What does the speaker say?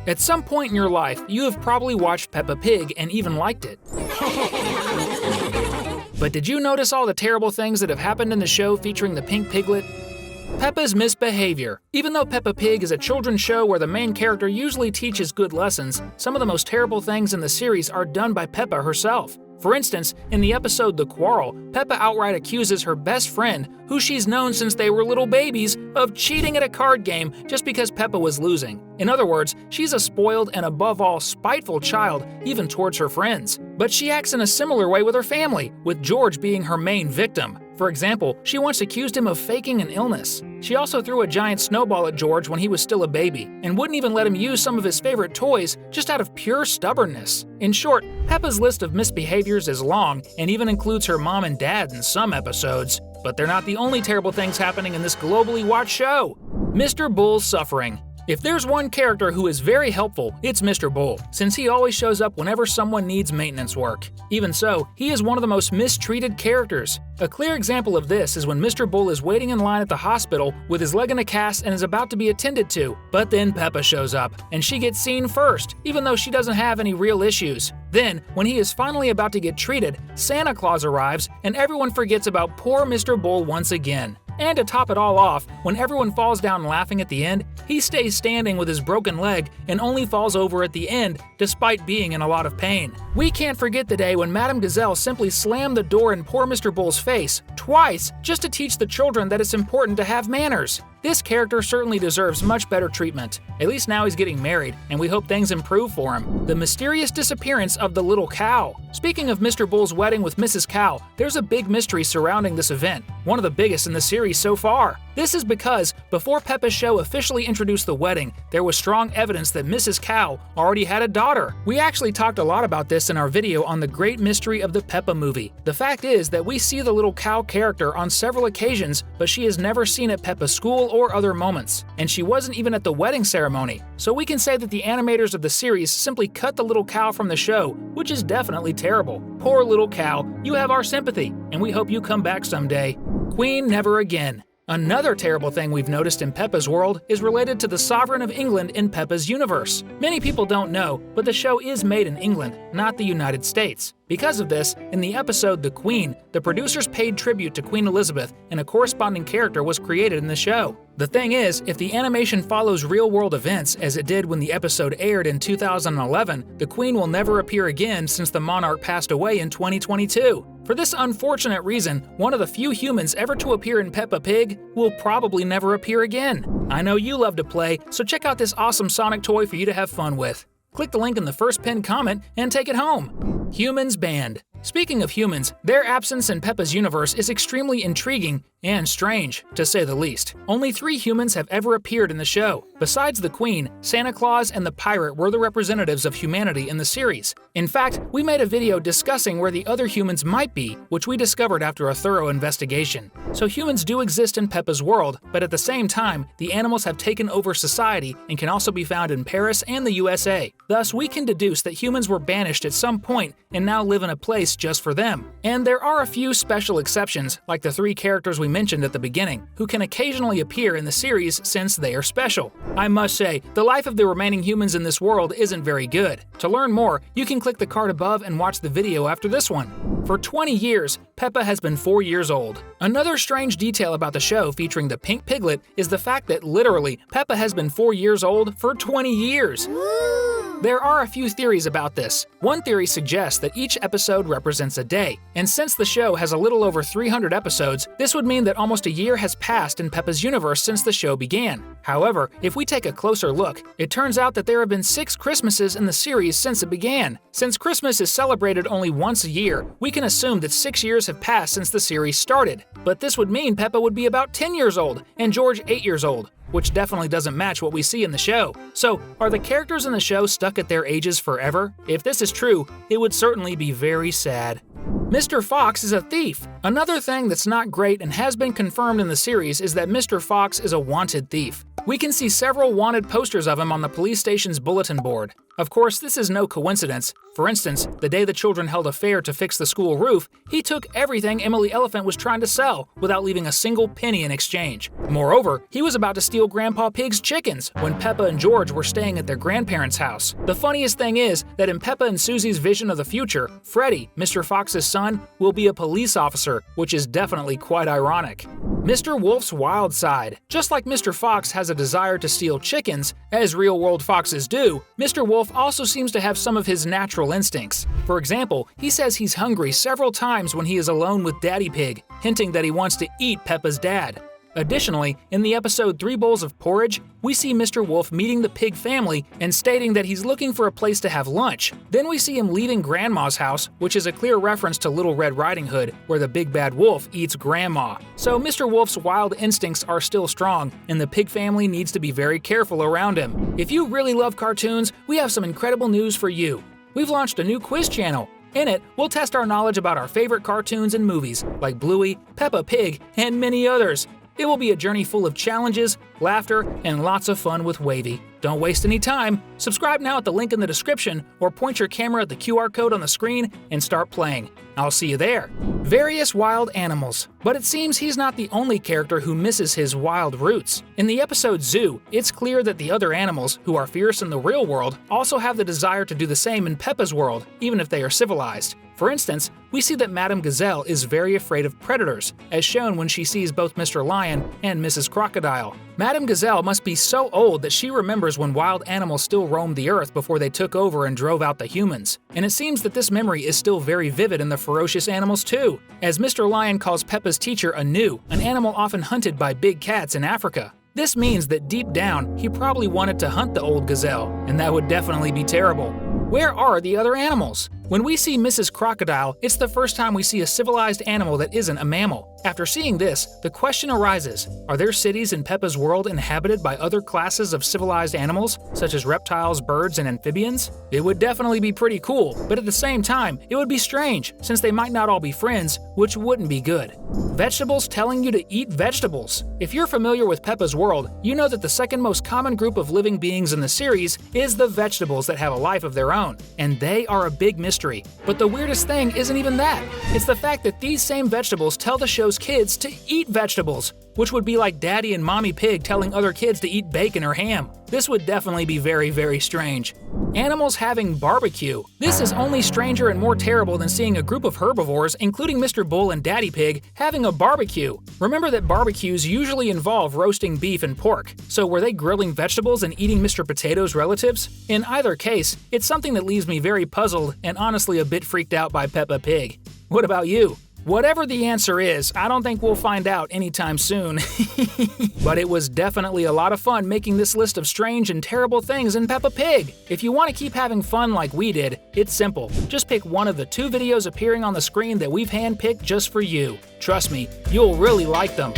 At some point in your life, you have probably watched Peppa Pig and even liked it. But did you notice all the terrible things that have happened in the show featuring the pink piglet? Peppa's misbehavior. Even though Peppa Pig is a children's show where the main character usually teaches good lessons, some of the most terrible things in the series are done by Peppa herself. For instance, in the episode The Quarrel, Peppa outright accuses her best friend, who she's known since they were little babies, of cheating at a card game just because Peppa was losing. In other words, she's a spoiled and above all spiteful child, even towards her friends. But she acts in a similar way with her family, with George being her main victim. For example, she once accused him of faking an illness. She also threw a giant snowball at George when he was still a baby, and wouldn't even let him use some of his favorite toys just out of pure stubbornness. In short, Peppa's list of misbehaviors is long and even includes her mom and dad in some episodes. But they're not the only terrible things happening in this globally watched show. Mr. Bull's suffering. If there's one character who is very helpful, it's Mr. Bull, since he always shows up whenever someone needs maintenance work. Even so, he is one of the most mistreated characters. A clear example of this is when Mr. Bull is waiting in line at the hospital with his leg in a cast and is about to be attended to. But then Peppa shows up, and she gets seen first, even though she doesn't have any real issues. Then, when he is finally about to get treated, Santa Claus arrives, and everyone forgets about poor Mr. Bull once again. And to top it all off, when everyone falls down laughing at the end, he stays standing with his broken leg and only falls over at the end, despite being in a lot of pain. We can't forget the day when Madame Gazelle simply slammed the door in poor Mr. Bull's face, twice, just to teach the children that it's important to have manners. This character certainly deserves much better treatment. At least now he's getting married, and we hope things improve for him. The mysterious disappearance of the little cow. Speaking of Mr. Bull's wedding with Mrs. Cow, there's a big mystery surrounding this event, one of the biggest in the series so far. This is because, before Peppa's show officially introduced the wedding, there was strong evidence that Mrs. Cow already had a daughter. We actually talked a lot about this in our video on the great mystery of the Peppa movie. The fact is that we see the little cow character on several occasions, but she is never seen at Peppa's school or other moments, and she wasn't even at the wedding ceremony. So we can say that the animators of the series simply cut the little cow from the show, which is definitely terrible. Poor little cow, you have our sympathy, and we hope you come back someday. Queen never again. Another terrible thing we've noticed in Peppa's world is related to the Sovereign of England in Peppa's universe. Many people don't know, but the show is made in England, not the United States. Because of this, in the episode The Queen, the producers paid tribute to Queen Elizabeth, and a corresponding character was created in the show. The thing is, if the animation follows real-world events, as it did when the episode aired in 2011, the Queen will never appear again since the monarch passed away in 2022. For this unfortunate reason, one of the few humans ever to appear in Peppa Pig will probably never appear again. I know you love to play, so check out this awesome Sonic toy for you to have fun with. Click the link in the first pinned comment and take it home. Humans banned. Speaking of humans, their absence in Peppa's universe is extremely intriguing and strange, to say the least. Only 3 humans have ever appeared in the show. Besides the Queen, Santa Claus and the Pirate were the representatives of humanity in the series. In fact, we made a video discussing where the other humans might be, which we discovered after a thorough investigation. So humans do exist in Peppa's world, but at the same time, the animals have taken over society and can also be found in Paris and the USA. Thus, we can deduce that humans were banished at some point and now live in a place just for them. And there are a few special exceptions, like the 3 characters we mentioned at the beginning, who can occasionally appear in the series since they are special. I must say, the life of the remaining humans in this world isn't very good. To learn more, you can click the card above and watch the video after this one. For 20 years, Peppa has been 4 years old. Another strange detail about the show featuring the pink piglet is the fact that literally, Peppa has been 4 years old for 20 years. There are a few theories about this. One theory suggests that each episode represents a day, and since the show has a little over 300 episodes, this would mean that almost a year has passed in Peppa's universe since the show began. However, if we take a closer look, it turns out that there have been 6 Christmases in the series since it began. Since Christmas is celebrated only once a year, we can assume that 6 years have passed since the series started. But this would mean Peppa would be about 10 years old, and George 8 years old, which definitely doesn't match what we see in the show. So, are the characters in the show stuck at their ages forever? If this is true, it would certainly be very sad. Mr. Fox is a thief. Another thing that's not great and has been confirmed in the series is that Mr. Fox is a wanted thief. We can see several wanted posters of him on the police station's bulletin board. Of course, this is no coincidence. For instance, the day the children held a fair to fix the school roof, he took everything Emily Elephant was trying to sell without leaving a single penny in exchange. Moreover, he was about to steal Grandpa Pig's chickens when Peppa and George were staying at their grandparents' house. The funniest thing is that in Peppa and Susie's vision of the future, Freddy, Mr. Fox's son, will be a police officer, which is definitely quite ironic. Mr. Wolf's wild side. Just like Mr. Fox has a desire to steal chickens, as real-world foxes do, Mr. Wolf also seems to have some of his natural instincts. For example, he says he's hungry several times when he is alone with Daddy Pig, hinting that he wants to eat Peppa's dad. Additionally, in the episode 3 Bowls of Porridge, we see Mr. Wolf meeting the pig family and stating that he's looking for a place to have lunch. Then we see him leaving Grandma's house, which is a clear reference to Little Red Riding Hood, where the big bad wolf eats Grandma. So Mr. Wolf's wild instincts are still strong, and the pig family needs to be very careful around him. If you really love cartoons, we have some incredible news for you. We've launched a new quiz channel. In it, we'll test our knowledge about our favorite cartoons and movies, like Bluey, Peppa Pig, and many others. It will be a journey full of challenges, laughter, and lots of fun with Wavy. Don't waste any time. Subscribe now at the link in the description or point your camera at the QR code on the screen and start playing. I'll see you there. Various wild animals. But it seems he's not the only character who misses his wild roots. In the episode Zoo, it's clear that the other animals, who are fierce in the real world, also have the desire to do the same in Peppa's world, even if they are civilized. For instance, we see that Madame Gazelle is very afraid of predators, as shown when she sees both Mr. Lion and Mrs. Crocodile. Madame Gazelle must be so old that she remembers when wild animals still roamed the earth before they took over and drove out the humans. And it seems that this memory is still very vivid in the ferocious animals too, as Mr. Lion calls Peppa's teacher a gnu, an animal often hunted by big cats in Africa. This means that deep down, he probably wanted to hunt the old gazelle, and that would definitely be terrible. Where are the other animals? When we see Mrs. Crocodile, it's the first time we see a civilized animal that isn't a mammal. After seeing this, the question arises, are there cities in Peppa's world inhabited by other classes of civilized animals, such as reptiles, birds, and amphibians? It would definitely be pretty cool, but at the same time, it would be strange, since they might not all be friends, which wouldn't be good. Vegetables telling you to eat vegetables. If you're familiar with Peppa's world, you know that the second most common group of living beings in the series is the vegetables that have a life of their own, and they are a big mystery. But the weirdest thing isn't even that. It's the fact that these same vegetables tell the show's kids to eat vegetables, which would be like Daddy and Mommy Pig telling other kids to eat bacon or ham. This would definitely be very, very strange. Animals having barbecue. This is only stranger and more terrible than seeing a group of herbivores, including Mr. Bull and Daddy Pig, having a barbecue. Remember that barbecues usually involve roasting beef and pork, so were they grilling vegetables and eating Mr. Potato's relatives? In either case, it's something that leaves me very puzzled and honestly a bit freaked out by Peppa Pig. What about you? Whatever the answer is, I don't think we'll find out anytime soon. But it was definitely a lot of fun making this list of strange and terrible things in Peppa Pig. If you want to keep having fun like we did, it's simple. Just pick one of the 2 videos appearing on the screen that we've handpicked just for you. Trust me, you'll really like them.